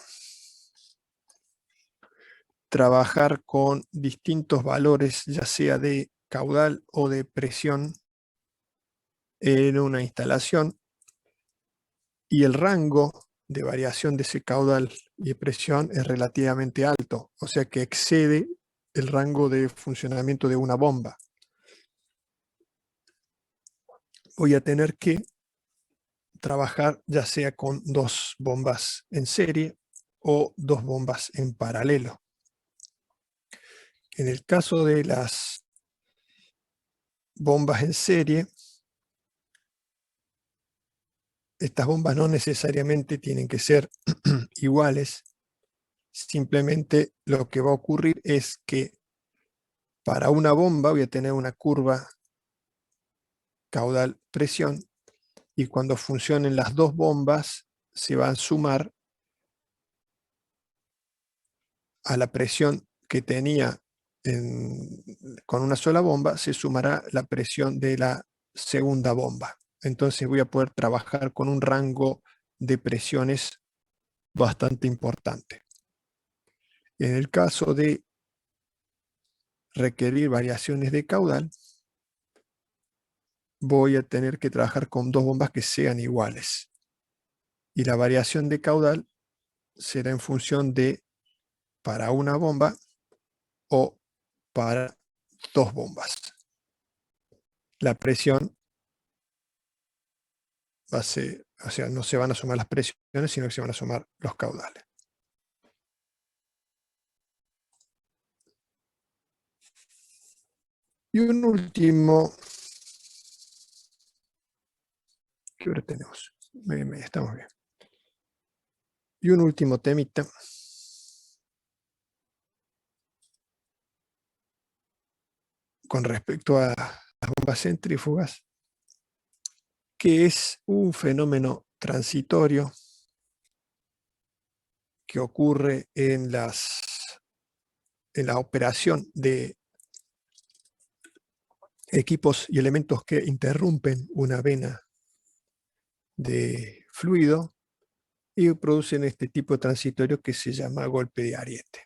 trabajar con distintos valores, ya sea de caudal o de presión en una instalación, y el rango de variación de ese caudal y presión es relativamente alto, o sea que excede el rango de funcionamiento de una bomba? Voy a tener que trabajar ya sea con 2 bombas en serie o 2 bombas en paralelo. En el caso de las bombas en serie, estas bombas no necesariamente tienen que ser iguales. Simplemente lo que va a ocurrir es que para una bomba voy a tener una curva caudal-presión, y cuando funcionen las 2 bombas se van a sumar a la presión que tenía con una sola bomba, se sumará la presión de la segunda bomba. Entonces voy a poder trabajar con un rango de presiones bastante importante. En el caso de requerir variaciones de caudal, voy a tener que trabajar con 2 bombas que sean iguales. Y la variación de caudal será en función de para una bomba o para 2 bombas. La presión va a ser, o sea, no se van a sumar las presiones, sino que se van a sumar los caudales. Y un último ¿Qué hora tenemos? Estamos bien. Y un último temita. Con respecto a las bombas centrífugas, que es un fenómeno transitorio que ocurre en la operación de equipos y elementos que interrumpen una vena de fluido y producen este tipo transitorio que se llama golpe de Ariete,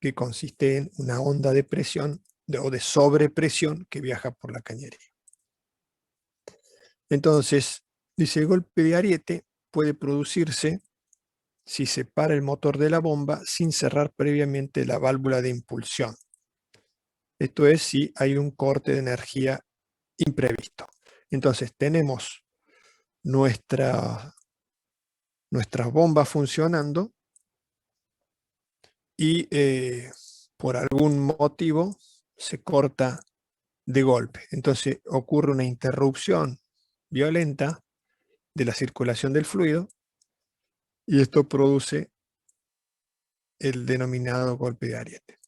que consiste en una onda de presión o de sobrepresión que viaja por la cañería. Entonces, dice, el golpe de Ariete puede producirse si se para el motor de la bomba sin cerrar previamente la válvula de impulsión. Esto es si hay un corte de energía imprevisto. Entonces tenemos nuestras bombas funcionando y por algún motivo se corta de golpe. Entonces ocurre una interrupción violenta de la circulación del fluido y esto produce el denominado golpe de Ariete.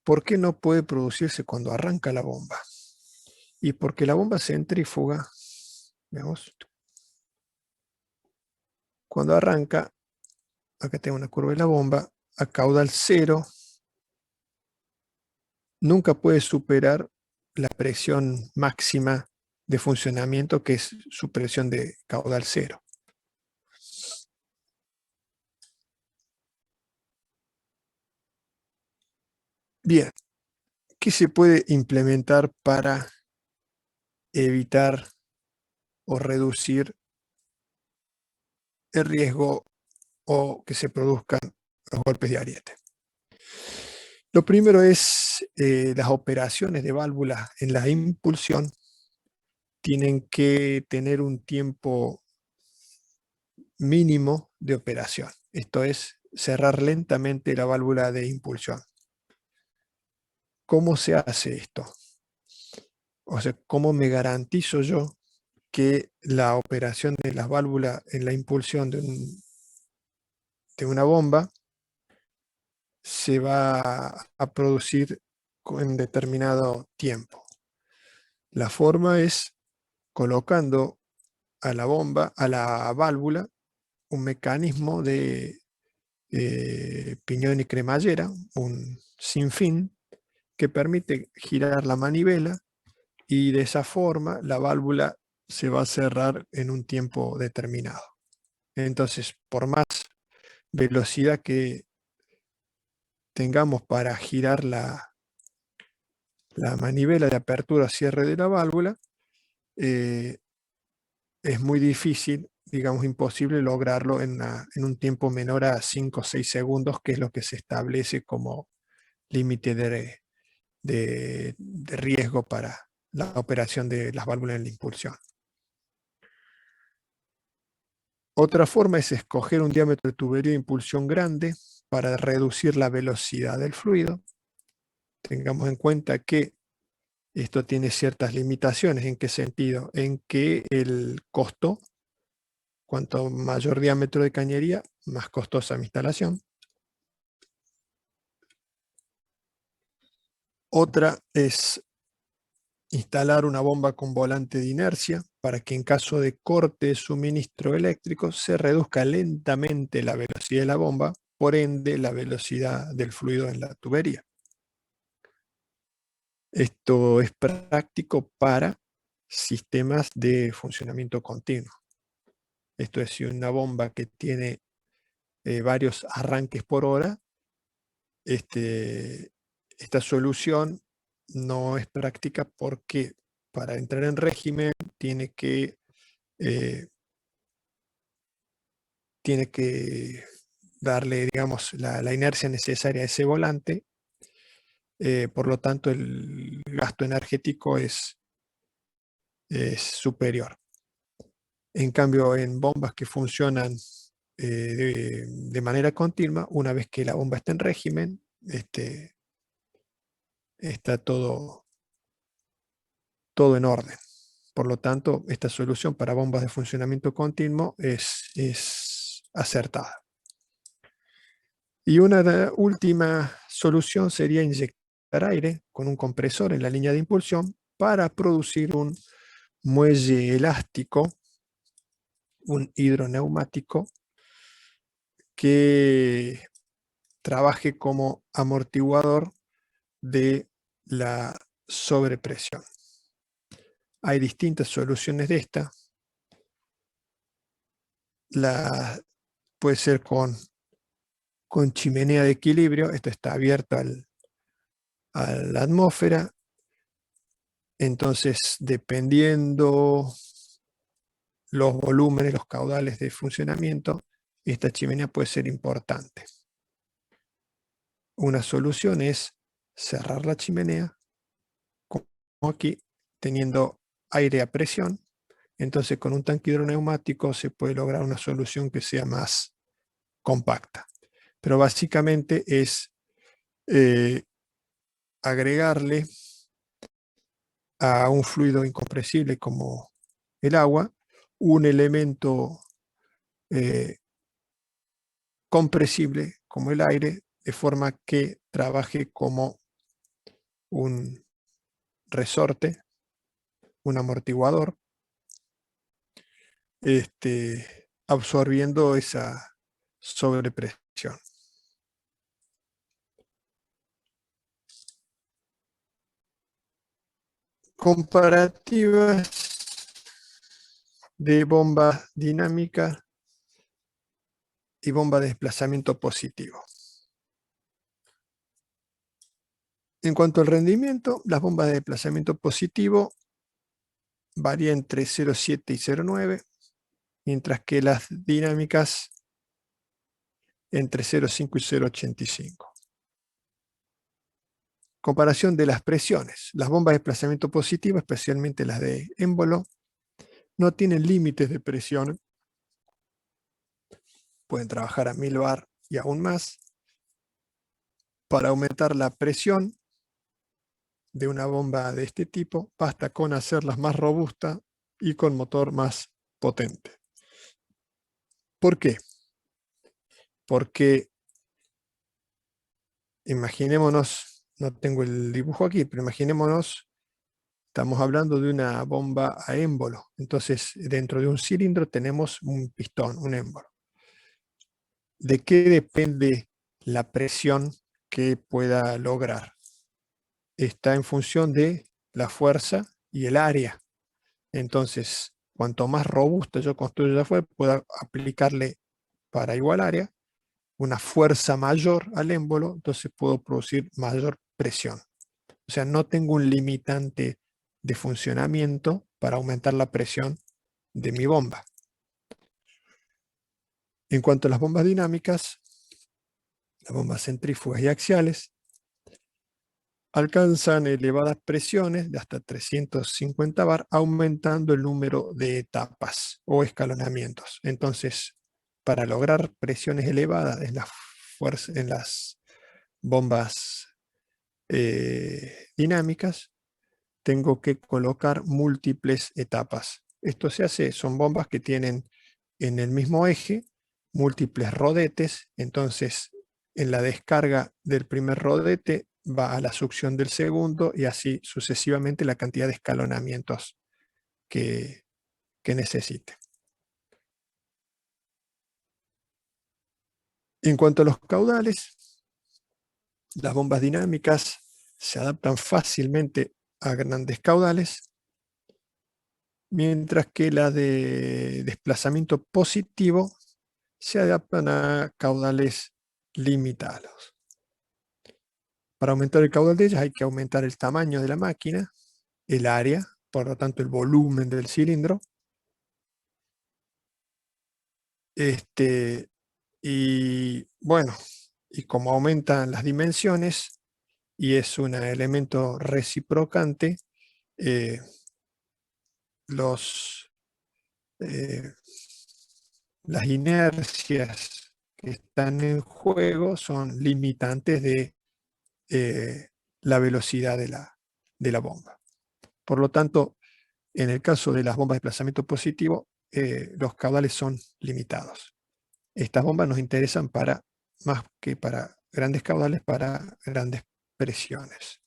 ¿Por qué no puede producirse cuando arranca la bomba? Y porque la bomba centrífuga, veamos, cuando arranca, acá tengo una curva de la bomba, a caudal cero, nunca puede superar la presión máxima de funcionamiento, que es su presión de caudal cero. Bien, ¿qué se puede implementar para evitar o reducir el riesgo o que se produzcan los golpes de Ariete? Lo primero es las operaciones de válvulas en la impulsión tienen que tener un tiempo mínimo de operación. Esto es cerrar lentamente la válvula de impulsión. ¿Cómo se hace esto? O sea, ¿cómo me garantizo yo que la operación de las válvulas en la impulsión de una bomba se va a producir en determinado tiempo? La forma es colocando a la bomba, a la válvula, un mecanismo de piñón y cremallera, un sinfín, que permite girar la manivela y de esa forma la válvula se va a cerrar en un tiempo determinado. Entonces, por más velocidad que tengamos para girar la manivela de apertura o cierre de la válvula, es muy difícil, digamos imposible lograrlo en un tiempo menor a 5 o 6 segundos, que es lo que se establece como límite de riesgo para la operación de las válvulas en la impulsión. Otra forma es escoger un diámetro de tubería de impulsión grande para reducir la velocidad del fluido. Tengamos en cuenta que esto tiene ciertas limitaciones. ¿En qué sentido? En que el costo, cuanto mayor diámetro de cañería, más costosa mi instalación. Otra es instalar una bomba con volante de inercia para que en caso de corte de suministro eléctrico se reduzca lentamente la velocidad de la bomba, por ende la velocidad del fluido en la tubería. Esto es práctico para sistemas de funcionamiento continuo. Esto es, si una bomba que tiene varios arranques por hora, esta solución no es práctica porque para entrar en régimen eh, tiene que darle, digamos, la inercia necesaria a ese volante. Por lo tanto, el gasto energético es superior. En cambio, en bombas que funcionan de manera continua, una vez que la bomba está en régimen, está todo en orden. Por lo tanto, esta solución para bombas de funcionamiento continuo es acertada. Y una última solución sería inyectar aire con un compresor en la línea de impulsión para producir un muelle elástico, un hidroneumático, que trabaje como amortiguador de la sobrepresión. Hay distintas soluciones de esta. Puede ser con chimenea de equilibrio, esto está abierto a la atmósfera, entonces dependiendo los volúmenes, los caudales de funcionamiento, esta chimenea puede ser importante. Una solución es cerrar la chimenea, como aquí, teniendo aire a presión. Entonces con un tanque hidroneumático se puede lograr una solución que sea más compacta. Pero básicamente es agregarle a un fluido incompresible como el agua un elemento compresible como el aire, de forma que trabaje como un resorte, un amortiguador, absorbiendo esa sobrepresión. Comparativas de bomba dinámica y bomba de desplazamiento positivo. En cuanto al rendimiento, las bombas de desplazamiento positivo varían entre 0,7 y 0,9, mientras que las dinámicas entre 0,5 y 0,85. Comparación de las presiones. Las bombas de desplazamiento positivo, especialmente las de émbolo, no tienen límites de presión. Pueden trabajar a 1000 bar y aún más. Para aumentar la presión de una bomba de este tipo, basta con hacerlas más robustas y con motor más potente. ¿Por qué? Porque imaginémonos, no tengo el dibujo aquí, pero imaginémonos, estamos hablando de una bomba a émbolo. Entonces, dentro de un cilindro tenemos un pistón, un émbolo. ¿De qué depende la presión que pueda lograr? Está en función de la fuerza y el área. Entonces, cuanto más robusto yo construyo la fuerza, puedo aplicarle para igual área una fuerza mayor al émbolo, entonces puedo producir mayor presión. O sea, no tengo un limitante de funcionamiento para aumentar la presión de mi bomba. En cuanto a las bombas dinámicas, las bombas centrífugas y axiales alcanzan elevadas presiones de hasta 350 bar, aumentando el número de etapas o escalonamientos. Entonces, para lograr presiones elevadas en las bombas dinámicas, tengo que colocar múltiples etapas. Esto se hace, son bombas que tienen en el mismo eje múltiples rodetes, entonces en la descarga del primer rodete va a la succión del segundo y así sucesivamente la cantidad de escalonamientos que necesite. En cuanto a los caudales, las bombas dinámicas se adaptan fácilmente a grandes caudales, mientras que las de desplazamiento positivo se adaptan a caudales limitados. Para aumentar el caudal de ellas hay que aumentar el tamaño de la máquina, el área, por lo tanto el volumen del cilindro. Y bueno, y como aumentan las dimensiones y es un elemento reciprocante, eh, eh, las inercias que están en juego son limitantes de la velocidad de la bomba. Por lo tanto, En el caso de las bombas de desplazamiento positivo, los caudales son limitados. Estas bombas nos interesan para, más que para grandes caudales, para grandes presiones.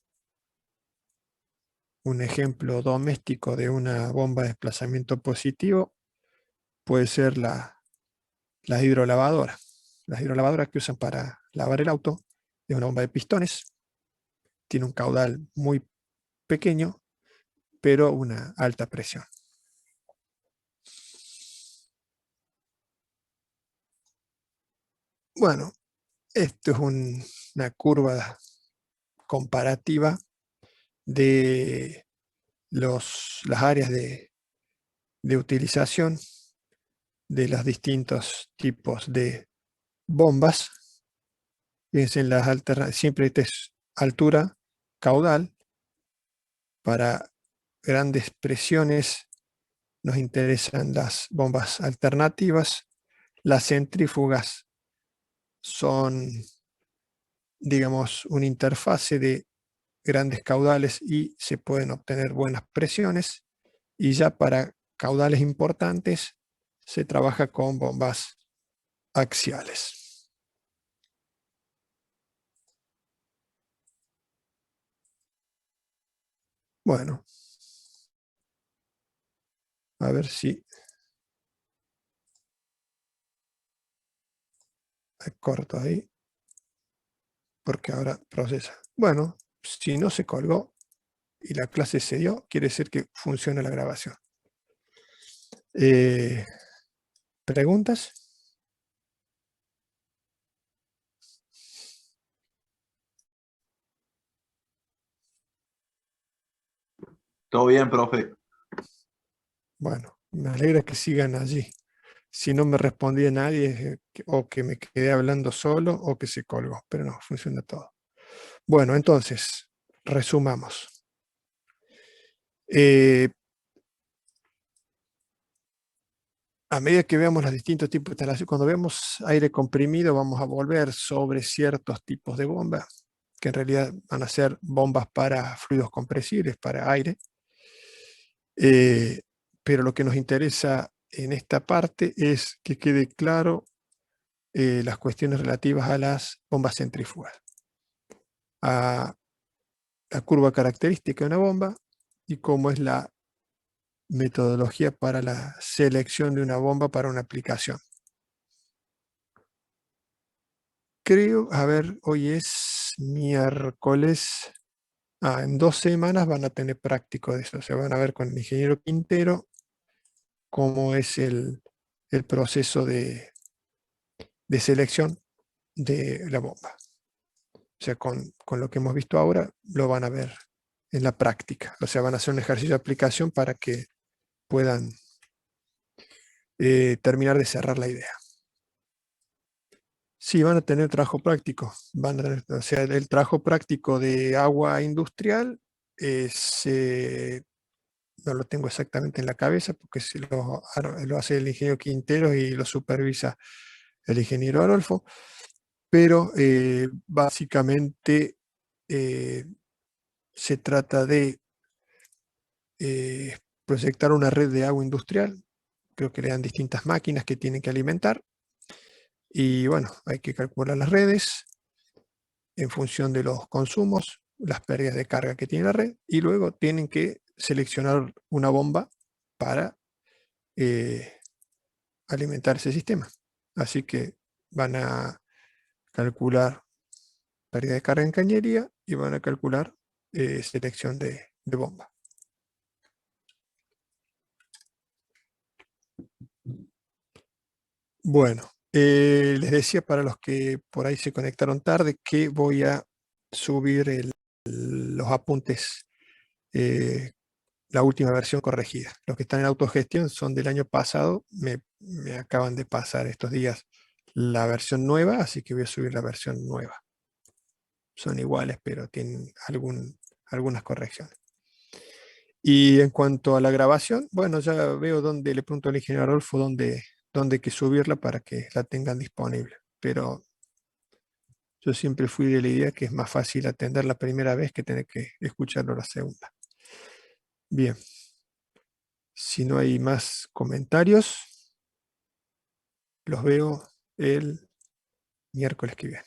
Un ejemplo doméstico de una bomba de desplazamiento positivo puede ser las hidrolavadoras. Las hidrolavadoras que usan para lavar el auto es una bomba de pistones, tiene un caudal muy pequeño, pero una alta presión. Bueno, esto es una curva comparativa de las áreas de utilización de los distintos tipos de bombas. Fíjense en las alternativas, siempre esta es altura, caudal. Para grandes presiones nos interesan las bombas alternativas. Las centrífugas son, digamos, una interfase de grandes caudales y se pueden obtener buenas presiones. Y ya para caudales importantes se trabaja con bombas axiales. Bueno, a ver si corto ahí, porque ahora procesa. Bueno, si no se colgó y la clase se dio, quiere decir que funciona la grabación. ¿Preguntas? Todo bien, profe. Bueno, me alegra que sigan allí. Si no me respondía nadie, o que me quedé hablando solo o que se colgó, pero no, funciona todo. Bueno, entonces, resumamos. A medida que veamos los distintos tipos de instalación, cuando vemos aire comprimido, vamos a volver sobre ciertos tipos de bombas, que en realidad van a ser bombas para fluidos compresibles, para aire. Pero lo que nos interesa en esta parte es que quede claro las cuestiones relativas a las bombas centrífugas, a la curva característica de una bomba y cómo es la metodología para la selección de una bomba para una aplicación. Creo, a ver, hoy es miércoles. En 2 semanas van a tener práctico de eso. Se van a ver con el ingeniero Quintero cómo es el proceso de selección de la bomba. O sea, con lo que hemos visto ahora, lo van a ver en la práctica. O sea, van a hacer un ejercicio de aplicación para que puedan terminar de cerrar la idea. Sí, van a tener trabajo práctico. O sea, el trabajo práctico de agua industrial no lo tengo exactamente en la cabeza porque lo hace el ingeniero Quintero y lo supervisa el ingeniero Arolfo, pero básicamente se trata de proyectar una red de agua industrial. Creo que le dan distintas máquinas que tienen que alimentar. Y bueno, hay que calcular las redes en función de los consumos, las pérdidas de carga que tiene la red, y luego tienen que seleccionar una bomba para alimentar ese sistema. Así que van a calcular pérdida de carga en cañería y van a calcular selección de bomba. Bueno, les decía para los que por ahí se conectaron tarde que voy a subir los apuntes, la última versión corregida. Los que están en autogestión son del año pasado, me acaban de pasar estos días la versión nueva, así que voy a subir la versión nueva. Son iguales, pero tienen algunas correcciones. Y en cuanto a la grabación, bueno, ya veo dónde le pregunto al ingeniero Adolfo dónde hay que subirla para que la tengan disponible. Pero yo siempre fui de la idea que es más fácil atender la primera vez que tener que escucharlo la segunda. Bien. Si no hay más comentarios, los veo el miércoles que viene.